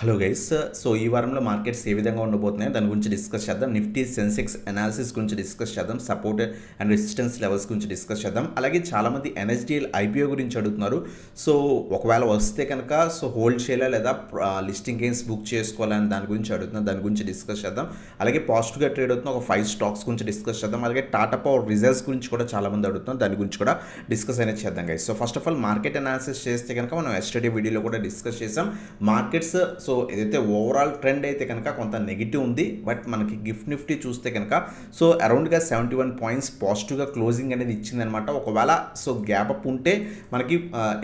Hello guys. So ఈ వారంలో markets ఏ విధంగా ఉండబోతున్నాయో దాని గురించి డిస్కస్ చేద్దాం. నిఫ్టీ సెన్సెక్స్ అనాలిసిస్ గురించి డిస్కస్ చేద్దాం. సపోర్ట్ అండ్ రెసిస్టెన్స్ లెవెల్స్ గురించి డిస్కస్ చేద్దాం. అలాగే చాలామంది ఎన్ఎస్డిఎల్ ఐపీఓ గురించి అడుగుతున్నారు. సో ఒకవేళ వస్తే కనుక హోల్డ్ చేయాలా లేదా లిస్టింగ్ గెయిన్స్ బుక్ చేసుకోవాలని దాని గురించి అడుగుతున్నారు. దాని గురించి డిస్కస్ చేద్దాం. అలాగే పాజిటివ్గా ట్రేడ్ అవుతున్న ఒక 5 స్టాక్స్ గురించి డిస్కస్ చేద్దాం. అలాగే టాటా పవర్ రిజల్ట్స్ గురించి కూడా చాలామంది అడుగుతున్నారు. దాని గురించి కూడా డిస్కస్ అనేది చేద్దాం guys. So first of all market analysis చేస్తే కనుక మనం ఎస్టర్డే వీడియోలో కూడా డిస్కస్ చేసాం. మార్కెట్స్ సో ఏదైతే ఓవరాల్ ట్రెండ్ అయితే కనుక కొంత నెగిటివ్ ఉంది. బట్ మనకి గిఫ్ట్ నిఫ్టీ చూస్తే కనుక సో అరౌండ్గా 71 పాయింట్స్ పాజిటివ్గా క్లోజింగ్ అనేది ఇచ్చిందనమాట. ఒకవేళ సో గ్యాప్ అప్ ఉంటే మనకి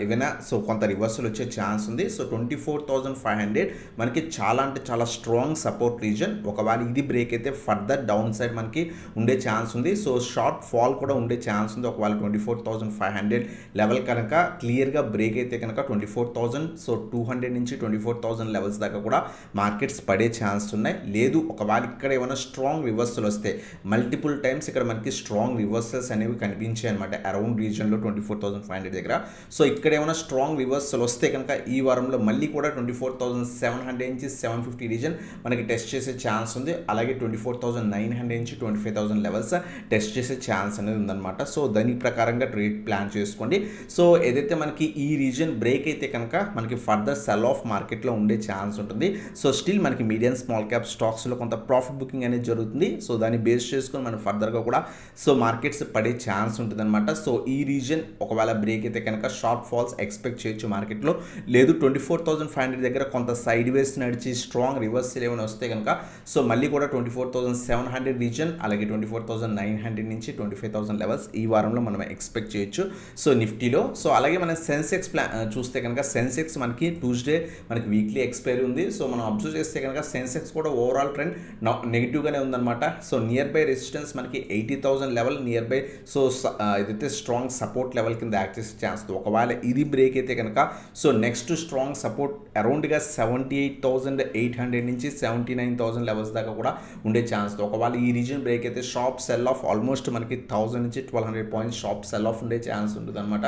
ఏమైనా సో కొంత రివర్సల్ వచ్చే ఛాన్స్ ఉంది. సో 24,500 మనకి చాలా అంటే చాలా స్ట్రాంగ్ సపోర్ట్ రీజన్. ఒకవేళ ఇది బ్రేక్ అయితే ఫర్దర్ డౌన్ సైడ్ మనకి ఉండే ఛాన్స్ ఉంది. సో షార్ట్ ఫాల్ కూడా ఉండే ఛాన్స్ ఉంది. ఒకవేళ 24,500 లెవెల్ కనుక క్లియర్గా బ్రేక్ అయితే కనుక 24,000 సో 200 నుంచి 24,000 లెవెల్స్ దాకా కూడా మార్కెట్స్ పడే ఛాన్స్ ఉన్నాయి. లేదు ఒకవేళ ఇక్కడ ఏమైనా స్ట్రాంగ్ రివర్సల్ వస్తే మల్టిపుల్ టైమ్స్ ఇక్కడ మనకి స్ట్రాంగ్ రివర్సల్స్ అనేవి కనిపించాయి అనమాట అరౌండ్ రీజన్లో 24,500 దగ్గర. సో ఇక్కడ ఏమైనా స్ట్రాంగ్ రివర్సల్ వస్తే కనుక ఈ వారంలో మళ్ళీ కూడా 24,700 నుంచి 750 రీజన్ మనకి టెస్ట్ చేసే ఛాన్స్ ఉంది. అలాగే 24,900 నుంచి 25,000 లెవెల్స్ టెస్ట్ చేసే ఛాన్స్ అనేది ఉందన్నమాట. సో దాని ప్రకారంగా ట్రేడ్ ప్లాన్ చేసుకోండి. సో ఏదైతే మనకి ఈ రీజన్ బ్రేక్ అయితే కనుక మనకి ఫర్దర్ సెల్ ఆఫ్ మార్కెట్లో ఉండే ఛాన్స్ ఉంటుంది. సో స్టిల్ మనకి మీడియం స్మాల్ క్యాప్ స్టాక్స్లో కొంత ప్రాఫిట్ బుకింగ్ అనేది జరుగుతుంది. సో దాన్ని బేస్ చేసుకొని మనం ఫర్దర్గా కూడా సో మార్కెట్స్ పడే ఛాన్స్ ఉంటుంది అనమాట. సో ఈ రీజన్ ఒకవేళ బ్రేక్ అయితే కనుక షార్ట్ ఫాల్స్ ఎక్స్పెక్ట్ చేయొచ్చు మార్కెట్లో. లేదు 24,500 దగ్గర కొంత సైడ్ వేస్ నడిచి స్ట్రాంగ్ రివర్సల్ ఏమైనా వస్తే కనుక సో మళ్ళీ కూడా 24,700 రీజన్ అలాగే 24,900 నుంచి 25,000 లెవెల్స్ ఈ వారంలో మనం ఎక్స్పెక్ట్ చేయొచ్చు సో నిఫ్టీలో. సో అలాగే మనం సెన్సెక్స్ చూస్తే కనుక సెన్సెక్స్ మనకి ట్యూస్డే మనకి వీక్లీ ఎక్స్పైరీ ఉంది. సో మనం అబ్జర్వ్ చేస్తే కనుక సెన్సెక్స్ కూడా ఓవరాల్ ట్రెండ్ నెగిటివ్గానే ఉందన్నమాట. సో నియర్ బై రెసిస్టెన్స్ మనకి 80,000 లెవెల్ నియర్ బై సో ఏదైతే స్ట్రాంగ్ సపోర్ట్ లెవెల్ కింద యాక్ట్ చేసే ఛాన్స్. ఒకవేళ ఇది బ్రేక్ అయితే కనుక సో నెక్స్ట్ స్ట్రాంగ్ సపోర్ట్ అరౌండ్గా 78,800 నుంచి 79,000 లెవెల్స్ దాకా కూడా ఉండే ఛాన్స్. ఒకవేళ ఈ రీజన్ బ్రేక్ అయితే షాప్ సెల్ ఆఫ్ ఆల్మోస్ట్ మనకి 1000 నుంచి 1200 పాయింట్స్ షాప్ సెల్ ఆఫ్ ఉండే ఛాన్స్ ఉంటుంది అనమాట.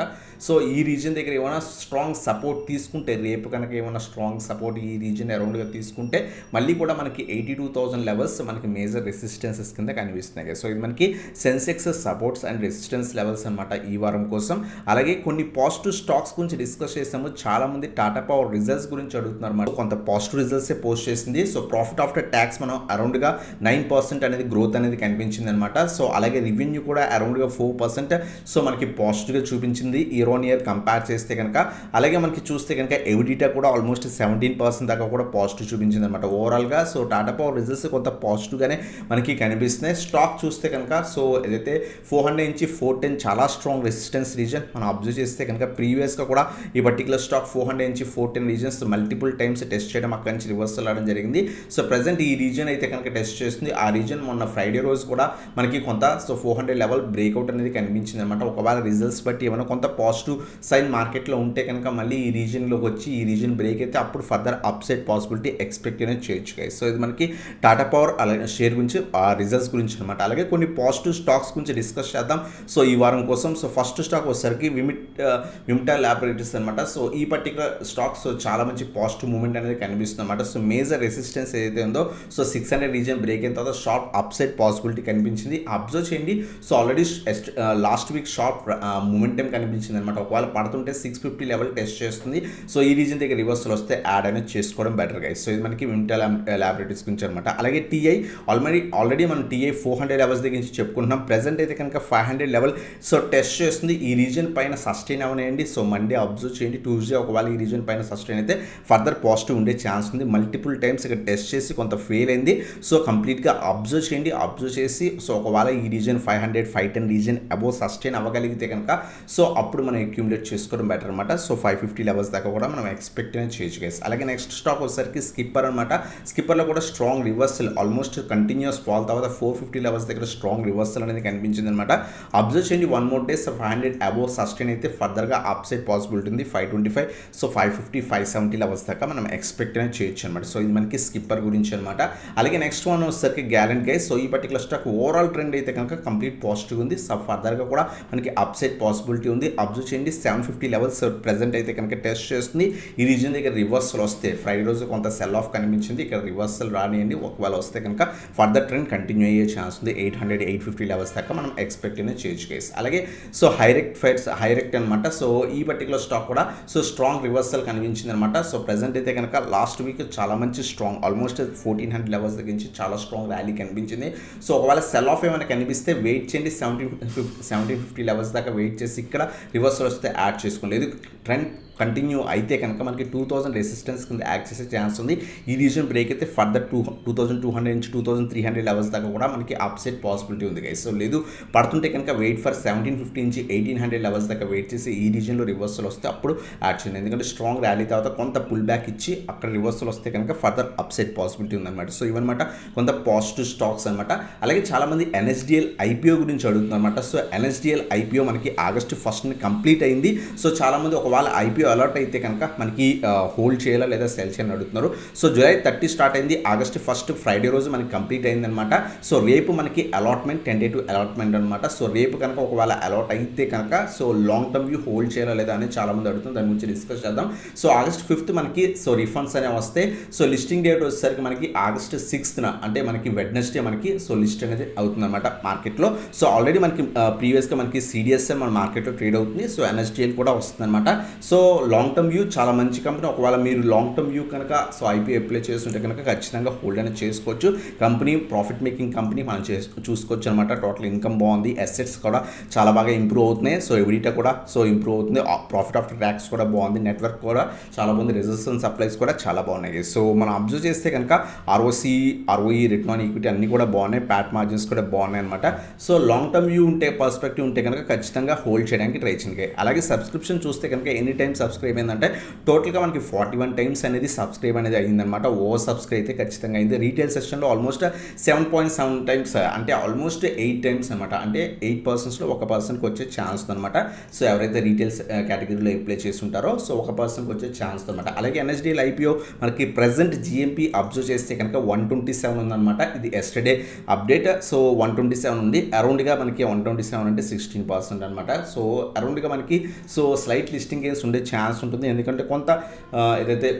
సో ఈ రీజన్ దగ్గర ఏమైనా స్ట్రాంగ్ సపోర్ట్ తీసుకుంటే రేపు కనుక ఏమైనా స్ట్రాంగ్ సపోర్ట్ ఈ రీజన్ అరౌండ్గా తీసుకుంటే మళ్ళీ కూడా మనకి 82,000 లెవెల్స్ మనకి మేజర్ రెసిస్టెన్సెస్ కింద కనిపిస్తున్నాయి. సో ఇది మనకి Sensex supports and resistance levels అనమాట ఈ వారం కోసం. అలాగే కొన్ని పాజిటివ్ స్టాక్స్ గురించి డిస్కస్ చేసాము. చాలా మంది టాటా పవర్ రిజల్ట్స్ గురించి అడుగుతున్నారు అన్నమాట. కొంత పాజిటివ్ రిజల్ట్సే పోస్ట్ చేసింది. సో ప్రాఫిట్ ఆఫ్టర్ ట్యాక్స్ మనం అరౌండ్గా 9% అనేది గ్రోత్ అనేది కనిపించింది అనమాట. సో అలాగే రెవెన్యూ కూడా అరౌండ్గా 4% సో మనకి పాజిటివ్గా చూపించింది ఇయర్ ఆన్ ఇయర్ కంపేర్ చేస్తే కనుక. అలాగే మనకి చూస్తే కనుక ఎవిడిటా కూడా ఆల్మోస్ట్ 17% దాకా కూడా పాజిటివ్ చూపించింది అనమాట ఓవరాల్గా. సో టాటా పవర్ రిజల్ట్స్ కొంత పాజిటివ్గానే మనకి కనిపిస్తున్నాయి. స్టాక్ చూస్తే కనుక సో ఏదైతే 400 నుంచి 410 చాలా స్ట్రాంగ్ రెసిస్టెన్స్ రీజన్ మనం అబ్జర్వ్ చేస్తే కనుక ప్రీవియస్గా కూడా ఈ పర్టికులర్ స్టాక్ 400 నుంచి 410 రీజన్స్ మల్టిపుల్ టైమ్స్ టెస్ట్ చేయడం అక్కడి నుంచి రివర్సల్ అవడం జరిగింది. సో ప్రజెంట్ ఈ రీజన్ అయితే కనుక టెస్ట్ చేస్తుంది. ఆ రీజన్ మొన్న ఫ్రైడే రోజు కూడా మనకి కొంత సో 400 లెవెల్ బ్రేక్అవుట్ అనేది కనిపించింది అనమాట. ఒకవేళ రిజల్ట్స్ బట్టి ఏమైనా కొంత పాజిటివ్ సైన్ మార్కెట్లో ఉంటే కనుక మళ్ళీ ఈ రీజన్లోకి వచ్చి ఈ రీజన్ బ్రేక్ అయితే అప్పుడు ఫర్దర్ అప్సైడ్ పాసిబిలిటీ ఎక్స్పెక్ట్ అనేది చేయొచ్చు గైస్. సో ఇది మనకి టాటా పవర్ అలాగే షేర్ గురించి ఆ రిజల్ట్స్ గురించి అనమాట. అలాగే కొన్ని పాజిటివ్ స్టాక్స్ గురించి డిస్కస్ చేద్దాం సో ఈ వారం కోసం. సో ఫస్ట్ స్టాక్ వచ్చేసరికి విమిటా ల్యాబొరేటరీస్ అనమాట. సో ఈ పర్టికులర్ స్టాక్స్ చాలా మంచి పాజిటివ్ మూమెంట్ అనేది కనిపిస్తుంది అనమాట. సో మేజర్ రెసిస్టెన్స్ ఏదైతే ఉందో సో 600 రీజన్ బ్రేక్ అయిన తర్వాత షార్ప్ అప్సైడ్ పాసిబిలిటీ కనిపించింది. అబ్జర్వ్ చేయండి. So already last week sharp momentum కనిపించింది అనమాట. ఒకవేళ పడుతుంటే 650 లెవెల్ టెస్ట్ చేస్తుంది. సో ఈ రీజన్ దగ్గర రివర్సల్ వస్తే యాడ్ అనేది చేసుకోవడం బెటర్ గైస్. సో ఇది మనకి విమిటా ల్యాబొరేటరీస్ గురించి అనమాట. అలాగే టీఐ ఆల్రెడీ మనం టీఐ 400 లెవెల్స్ దగ్గర నుంచి చెప్పుకుంటున్నాం. ప్రెజెంట్ అయితే కనుక 500 లెవెల్ సో టెస్ట్ చేస్తుంది. ఈ రీజన్ పైన సస్టైన్ అవనేయండి. సో మండే అబ్జర్వ్ చేయండి. ట్యూస్డే ఒకవేళ ఈ రీజన్ పైన సస్టైన్ అయితే ఫర్దర్ పాజిటివ్ ఉండే ఛాన్స్ ఉంది. మల్టిపుల్ టైమ్స్ ఇక్కడ టెస్ట్ చేసి కొంత ఫెయిల్ అయింది. సో కంప్లీట్గా అబ్జర్వ్ చేయండి. అబ్జర్వ్ చేసి సో ఒకవేళ ఈ రీజన్ 500 510 రీజన్ అబోవ్ సస్టైన్ అవ్వగలిగితే కనుక సో అప్పుడు మనం అక్యూములేట్ చేసుకోవడం బెటర్ అనమాట. సో 550 లెవెల్స్ దాకా కూడా మనం ఎక్స్పెక్ట్ అనేది చేయొచ్చు గైస్. అలాగే నెక్స్ట్ స్టాక్ వచ్చేసరికి స్కిప్పర్ అనమాట. స్కిప్పర్లో కూడా strong reversal almost continuous fall తర్వాత 450 లెవెల్స్ దగ్గర స్ట్రాంగ్ రివర్సల్ అనేది కనిపించింది అనమాట. అబ్జర్వ్ చేయండి. 1 more day 500 అబోవ్ సస్టైన్ అయితే ఫర్దర్గా అప్సైడ్ పాసిబిలిటీ ఉంది. 525 సో 550 570 లెవెల్స్ దాకా మనం ఎక్స్పెక్ట్ అనేది చేయొచ్చు అనమాట. సో ఇది మనకి స్కిప్పర్ గురించి అనమాట. అలాగే నెక్స్ట్ వన్ వచ్చేసరికి గ్యాలెంట్ గైస్. సో ఈ పర్టికులర్ స్టాక్ ఓవరాల్ ట్రెండ్ అయితే కనుక కంప్లీట్ పాజిటివ్ ఉంది. సో ఫర్దర్గా కూడా మనకి అప్సైడ్ పాసిబిలిటీ ఉంది. అబ్జర్వ్ చేయండి. 750 లెవెల్స్ ప్రెజెంట్ అయితే కనుక టెస్ట్ చేస్తుంది. ఈ రీజన్ దగ్గర రివర్సల్ వస్తే ఫ్రైడే రోజు కొంత సెల్ ఆఫ్ కనిపించింది, ఇక్కడ రివర్సల్ రానియండి, ఒకవేళ వస్తే కనుక ఫర్దర్ ట్రెండ్ కంటిన్యూ అయ్యే ఛాన్స్ ఉంది. 800 850 లెవెల్స్ దాకా మనం ఎక్స్పెక్ట్ అనేది చేయొచ్చు గైస్. అలాగే సో హైరెక్ట్ అనమాట. సో ఈ పర్టికులర్ స్టాక్ కూడా సో స్ట్రాంగ్ రివర్సల్ కనిపించింది అనమాట. సో ప్రెసెంట్ అయితే కనుక లాస్ట్ వీక్ చాలా మంచి స్ట్రాంగ్ ఆల్మోస్ట్ 1400 లెవెల్స్ దగ్గర నుంచి చాలా స్ట్రాంగ్ ర్యాలీ కనిపించింది. సో ఒకవేళ సెల్ ఆఫ్ ఏమైనా కనిపిస్తే వెయిట్ చేయండి, 1750 లెవెల్స్ దాకా వెయిట్ చేసి ఇక్కడ రివర్సల్ వస్తే యాడ్ చేసుకోలేదు. ట్రెండ్ కంటిన్యూ అయితే కనుక మనకి 2000 రెసిస్టెన్స్ కింద యాక్ట్ చేసే ఛాన్స్ ఉంది. ఈ రీజన్ బ్రేక్ అయితే ఫర్దర్ 2200 నుంచి 2300 లెవెల్స్ దాకా కూడా మనకి అప్సెట్ పాసిబిలిటీ ఉంది గైస్. సో లేదు పడుతుంటే కనుక వెయిట్ ఫర్ 1750 నుంచి 1800 లెవెల్స్ దాకా వెయిట్ చేసి ఈ రీజన్లో రివర్సల్ వస్తే అప్పుడు యాడ్ చేయండి. ఎందుకంటే స్ట్రాంగ్ ర్యాలీ తర్వాత కొంత పుల్ బ్యాక్ ఇచ్చి అక్కడ రివర్సల్ వస్తే కనుక ఫర్దర్ అప్సెట్ పాసిబిలిటీ ఉందన్నమాట. సో ఇవన్నమాట కొంత పాజిటివ్ స్టాక్స్ అనమాట. అలాగే చాలామంది ఎన్ఎస్డిఎల్ ఐపీఓ గురించి అడుగుతున్నారన్నమాట. సో ఎన్ఎస్డిఎల్ ఐపీఓ మనకి ఆగస్టు 1st కంప్లీట్ అయింది. సో చాలామంది ఒకవేళ ఐపీఓ అలర్ట్ అయితే కనుక మనకి హోల్డ్ చేయాలా లేదా సెల్ చేయాలని అడుగుతున్నారు. సో జూలై 30 స్టార్ట్ అయింది, ఆగస్టు 1 ఫ్రైడే రోజు మనకి కంప్లీట్ అయిందనమాట. సో రేపు మనకి అలాట్మెంట్ టెంటేటివ్ అలాట్మెంట్ అనమాట. సో రేపు కనుక ఒకవేళ అలాట్ అయితే కనుక so long term view hold చేయాలా లేదా అని చాలామంది అడుగుతుంది, దాని గురించి డిస్కస్ చేద్దాం. సో ఆగస్ట్ 5 మనకి సో రిఫండ్స్ అనేవి వస్తే సో లిస్టింగ్ డేట్ వచ్చేసరికి మనకి ఆగస్ట్ 6 అంటే మనకి వెడ్నెస్డే మనకి సో లిస్ట్ అనేది అవుతుందన్నమాట మార్కెట్లో. సో ఆల్రెడీ మనకి ప్రీవియస్గా మనకి సిడిఎస్ఎల్ మన మార్కెట్లో ట్రేడ్ అవుతుంది. సో ఎన్ఎస్డిఎల్ కూడా వస్తుందన్నమాట. సో లాంగ్ టర్మ్ వ్యూ చాలా మంచి కంపెనీ. ఒకవేళ మీరు లాంగ్ టర్మ్ వ్యూ కనుక సో ఐపీఓ అప్లై చేస్తుంటే కనుక ఖచ్చితంగా హోల్డ్ అనేది చేసుకోవచ్చు. కంపెనీ ప్రాఫిట్ మేకింగ్ కంపెనీ మనం చూసుకోవచ్చు అనమాట. టోటల్ ఇన్కమ్ బాగుంది, అసెట్స్ కూడా చాలా బాగా ఇంప్రూవ్ అవుతున్నాయి. సో ఎవిడిటా కూడా సో ఇంప్రూవ్ అవుతుంది, ప్రాఫిట్ ఆఫ్టర్ ట్యాక్స్ కూడా బాగుంది, నెట్వర్క్ కూడా చాలా బాగుంది, రిజల్ట్స్ అండ్ సప్లైస్ కూడా చాలా బాగున్నాయి. సో మనం అబ్జర్వ్ చేస్తే కనుక ఆర్ఓఈ రిటర్న్ ఆన్ ఈక్విటీ అన్నీ కూడా బాగున్నాయి, ప్యాట్ మార్జిన్స్ కూడా బాగున్నాయి అనమాట. సో లాంగ్ టర్మ్ వ్యూ ఉంటే పర్స్పెక్టివ్ ఉంటే కనుక ఖచ్చితంగా హోల్డ్ చేయడానికి ట్రై చేయండి. అలాగే సబ్స్క్రిప్షన్ చూస్తే కనుక ఎనీ టైం సబ్స్క్రైబ్ అయిందంటే టోటల్గా మనకి 41 టైమ్స్ అనేది సబ్స్క్రైబ్ అనేది అయిందనమాట. ఓవర్ సబ్స్క్రైబ్ అయితే ఖచ్చితంగా అయింది. రీటైల్ సెషన్లో ఆల్మోస్ట్ 7.7 టైమ్స్ అంటే ఆల్మోస్ట్ 8 టైమ్స్ అనమాట. అంటే 8%లో 1%కి వచ్చే ఛాన్స్ అనమాట. సో ఎవరైతే రీటైల్స్ కేటగిరీలో అప్లై చేసి ఉంటారో సో 1%కి వచ్చే ఛాన్స్ అనమాట. అలాగే ఎన్ఎస్డిఎల్ ఐపీఓ మనకి ప్రజెంట్ జిఎంపీ అబ్జర్వ్ చేస్తే కనుక 127 ఉందన్నమాట. ఇది ఎస్టర్డే అప్డేట్. సో 127 ఉంది. అరౌండ్గా మనకి 127 అంటే 16% అనమాట. సో అరౌండ్గా మనకి సో స్లైట్ లిస్టింగ్ గేమ్స్ ఉండే ఛాన్స్ ఉంటుంది. ఎందుకంటే కొంత ఏదైతే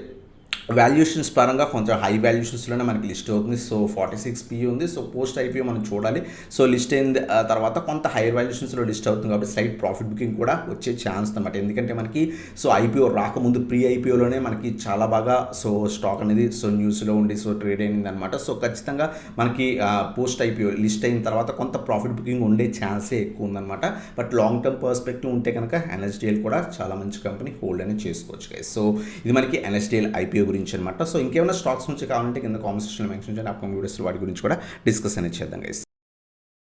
వాల్యుయేషన్స్ పరంగా కొంచెం హై వాల్యుయేషన్స్లోనే మనకి లిస్ట్ అవుతుంది. సో 46 PE ఉంది. సో పోస్ట్ ఐపీఓ మనం చూడాలి. సో లిస్ట్ అయిన తర్వాత కొంత హైయర్ వాల్యుయేషన్స్లో లిస్ట్ అవుతుంది కాబట్టి స్లైట్ ప్రాఫిట్ బుకింగ్ కూడా వచ్చే ఛాన్స్ అనమాట. ఎందుకంటే మనకి సో ఐపీఓ రాకముందు ప్రీ ఐపీఓలోనే మనకి చాలా బాగా సో స్టాక్ అనేది సో న్యూస్లో ఉండి సో ట్రేడ్ అయింది అనమాట. సో ఖచ్చితంగా మనకి పోస్ట్ ఐపీఓ లిస్ట్ అయిన తర్వాత కొంత ప్రాఫిట్ బుకింగ్ ఉండే ఛాన్సే ఎక్కువ ఉందన్నమాట. బట్ లాంగ్ టర్మ్ పర్స్పెక్టివ్ ఉంటే కనుక ఎన్ఎస్డిఎల్ కూడా చాలా మంచి కంపెనీ, హోల్డ్ అనేది చేసుకోవచ్చు గైస్. సో ఇది మనకి ఎన్ఎస్డిఎల్ ఐపీఓ గురించి అనమాట. సో ఇంకేమైనా స్టాక్స్ నుంచి కావాలంటే కింద కామెంట్ సెక్షన్లో మెన్షన్ చేయండి. అప్కమింగ్ వీడియోస్ వాటి గురించి కూడా డిస్కస్ అనేది చేద్దాం గైస్.